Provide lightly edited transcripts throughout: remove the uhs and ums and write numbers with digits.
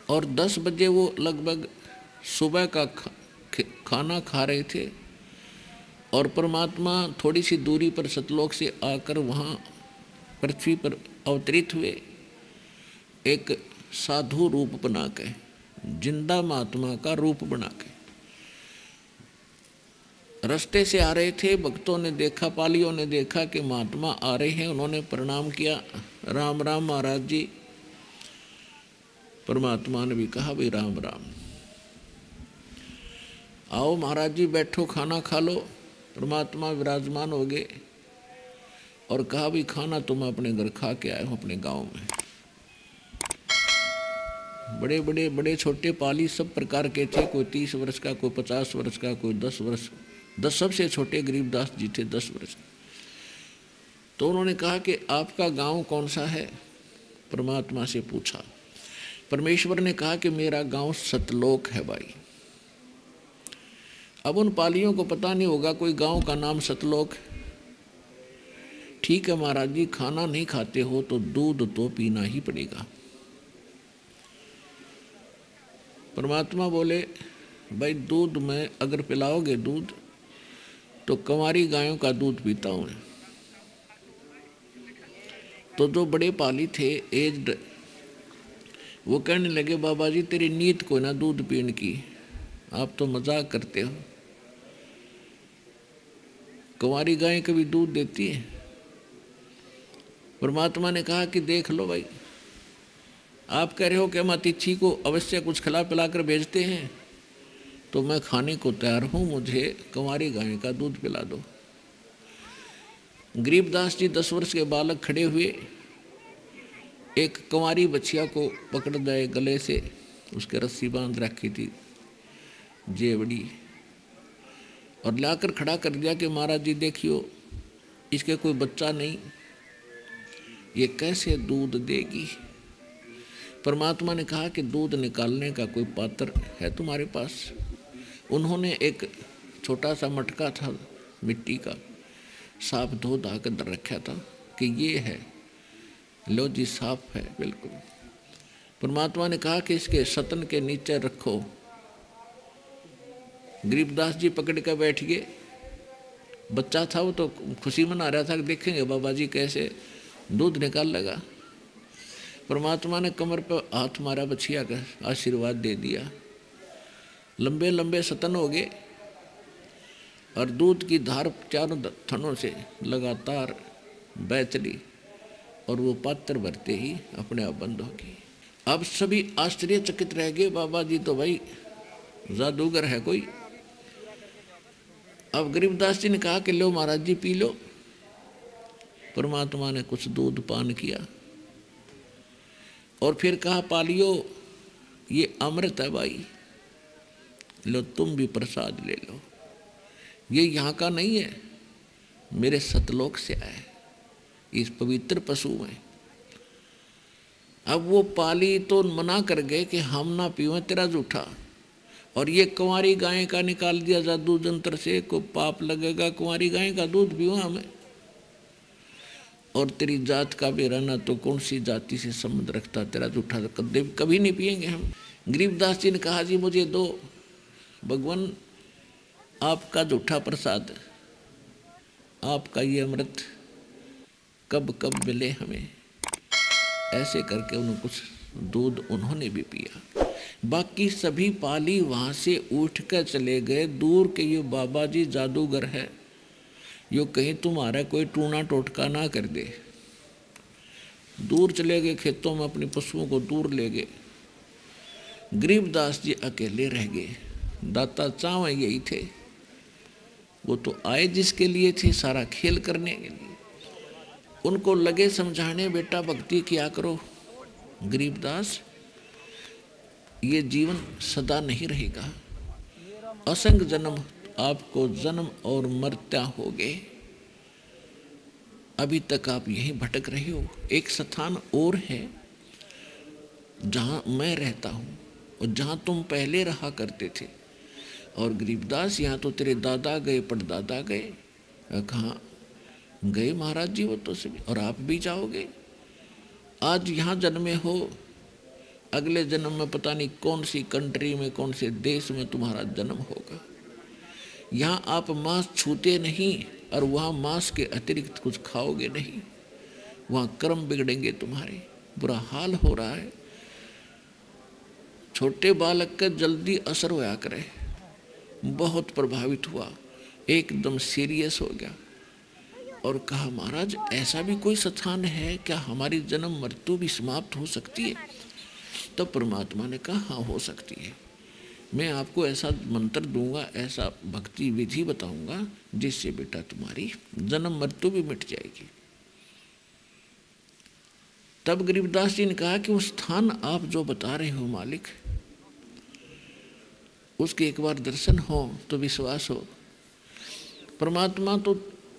और 10 बजे वो लगभग सुबह का खाना खा रहे थे और परमात्मा थोड़ी सी दूरी पर सतलोक से आकर वहाँ पृथ्वी पर अवतरित हुए, एक साधु रूप बना के, जिंदा महात्मा का रूप बना के। रास्ते से आ रहे थे, भक्तों ने देखा, पालियों ने देखा कि महात्मा आ रहे हैं, उन्होंने प्रणाम किया, राम राम महाराज जी। परमात्मा ने भी कहा भाई राम राम, आओ महाराज जी बैठो, खाना खा लो। परमात्मा विराजमान हो गए और कहा भाई खाना तुम अपने घर खा के आए हो अपने गांव में। बड़े बड़े बड़े छोटे पाली सब प्रकार के थे, कोई 30 वर्ष का, कोई 50 वर्ष का, कोई 10 वर्ष, 10 सबसे छोटे गरीबदास जी थे 10 वर्ष। तो उन्होंने कहा कि आपका गांव कौन सा है? परमात्मा से पूछा। परमेश्वर ने कहा कि मेरा गांव सतलोक है भाई। अब उन पालियों को पता नहीं होगा कोई गांव का नाम सतलोक। ठीक है महाराज जी, खाना नहीं खाते हो तो दूध तो पीना ही पड़ेगा। परमात्मा बोले भाई दूध में अगर पिलाओगे दूध तो कंवारी गायों का दूध पीता हूँ। तो जो बड़े पाली थे एज्ड, वो कहने लगे बाबा जी तेरी नीयत को ना दूध पीने की, आप तो मजाक करते हो, कंवारी गायें कभी दूध देती है? परमात्मा ने कहा कि देख लो भाई, आप कह रहे हो कि हम अतिथि को अवश्य कुछ खिला पिला कर भेजते हैं, तो मैं खाने को तैयार हूँ, मुझे कंवारी गाय का दूध पिला दो। गरीबदास जी 10 वर्ष के बालक खड़े हुए, एक कंवारी बच्चिया को पकड़ गए गले से, उसके रस्सी बांध रखी थी जेवड़ी, और लाकर खड़ा कर दिया कि महाराज जी देखियो इसके कोई बच्चा नहीं, ये कैसे दूध देगी? परमात्मा ने कहा कि दूध निकालने का कोई पात्र है तुम्हारे पास? उन्होंने एक छोटा सा मटका था मिट्टी का, साफ धो धा कर धर रखा था कि ये है, लो जी साफ है बिल्कुल। परमात्मा ने कहा कि इसके सतन के नीचे रखो। गरीबदास जी पकड़ कर बैठ गए। बच्चा था वो तो खुशी मना रहा था कि देखेंगे बाबा जी कैसे दूध निकाल लगा। परमात्मा ने कमर पर हाथ मारा, बछिया का आशीर्वाद दे दिया, लंबे लंबे सतन हो गए और दूध की धार चारों थनों से लगातार बह चली और वो पात्र भरते ही अपने आप बंद हो गई। अब सभी आश्चर्यचकित रह गए, बाबा जी तो भाई जादूगर है कोई। अब गरीबदास जी ने कहा कि लो महाराज जी पी लो। परमात्मा ने कुछ दूध पान किया और फिर कहा पालियो ये अमृत है भाई, लो तुम भी प्रसाद ले लो, ये यहाँ का नहीं है, मेरे सतलोक से आया है, इस पवित्र पशु में। अब वो पाली तो मना कर गए कि हम ना पीवें तेरा जूठा, और ये कुंवारी गाय का निकाल दिया जादू जंत्र से, को पाप लगेगा, कुंवारी गाय का दूध पीवा हमें, और तेरी जात का भी रहना तो कौन सी जाति से संबंध रखता, तेरा जूठा कभी नहीं पिएंगे हम। गरीबदास जी ने कहा जी मुझे दो भगवान आपका जूठा प्रसाद, आपका ये अमृत कब कब मिले हमें। ऐसे करके उन्होंने कुछ दूध उन्होंने भी पिया। बाकी सभी पाली वहाँ से उठ कर चले गए दूर के, ये बाबा जी जादूगर है, यो कहीं तुम्हारा कोई टूना टोटका ना कर दे। दूर चले गए खेतों में, अपने पशुओं को दूर ले गए। गरीबदास जी अकेले रह गए। दाता चाव यही थे, वो तो आए जिसके लिए थे, सारा खेल करने के लिए। उनको लगे समझाने, बेटा भक्ति किया करो गरीबदास, ये जीवन सदा नहीं रहेगा, असंग जन्म आपको जन्म और मरता होगे, अभी तक आप यहीं भटक रहे हो। एक स्थान और है जहाँ मैं रहता हूँ और जहाँ तुम पहले रहा करते थे। और गरीबदास यहाँ तो तेरे दादा गए, परदादा गए, कहाँ गए महाराज जी वो तो सभी, और आप भी जाओगे। आज यहाँ जन्मे हो अगले जन्म में पता नहीं कौन सी कंट्री में, कौन से देश में तुम्हारा जन्म होगा। यहाँ आप मांस छूते नहीं और वहाँ मांस के अतिरिक्त कुछ खाओगे नहीं। वहाँ कर्म बिगड़ेंगे तुम्हारे, बुरा हाल हो रहा है। छोटे बालक का जल्दी असर होया करे, बहुत प्रभावित हुआ, एकदम सीरियस हो गया और कहा महाराज ऐसा भी कोई स्थान है क्या, हमारी जन्म मृत्यु भी समाप्त हो सकती है? तब परमात्मा ने कहा हाँ हो सकती है, मैं आपको ऐसा मंत्र दूंगा, ऐसा भक्ति विधि बताऊंगा जिससे बेटा तुम्हारी जन्म मृत्यु भी मिट जाएगी। तब गरीबदास जी ने कहा कि वो स्थान आप जो बता रहे हो मालिक, उसके एक बार दर्शन हो तो विश्वास हो। परमात्मा तो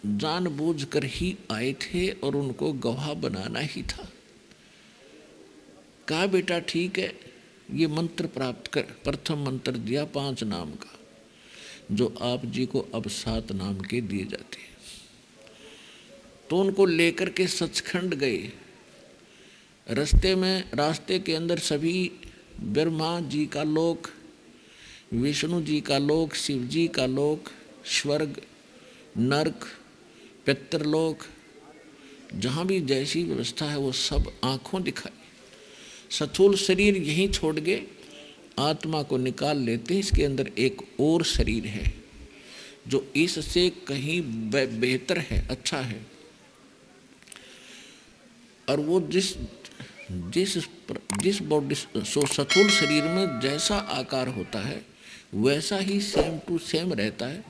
जानबूझ कर ही आए थे और उनको गवाह बनाना ही था। कहा बेटा ठीक है, ये मंत्र प्राप्त कर। प्रथम मंत्र दिया 5 नाम का, जो आप जी को अब 7 नाम के दिए जाते हैं। तो उनको लेकर के सचखंड गए। रास्ते के अंदर सभी ब्रह्मा जी का लोक, विष्णु जी का लोक, शिव जी का लोक, स्वर्ग, नरक, पितरलोक, जहाँ भी जैसी व्यवस्था है वो सब आँखों दिखाई। स्थूल शरीर यहीं छोड़ के आत्मा को निकाल लेते हैं। इसके अंदर एक और शरीर है जो इससे कहीं बेहतर है, अच्छा है। और वो जिस बॉडी स्थूल शरीर में जैसा आकार होता है वैसा ही सेम टू सेम रहता है।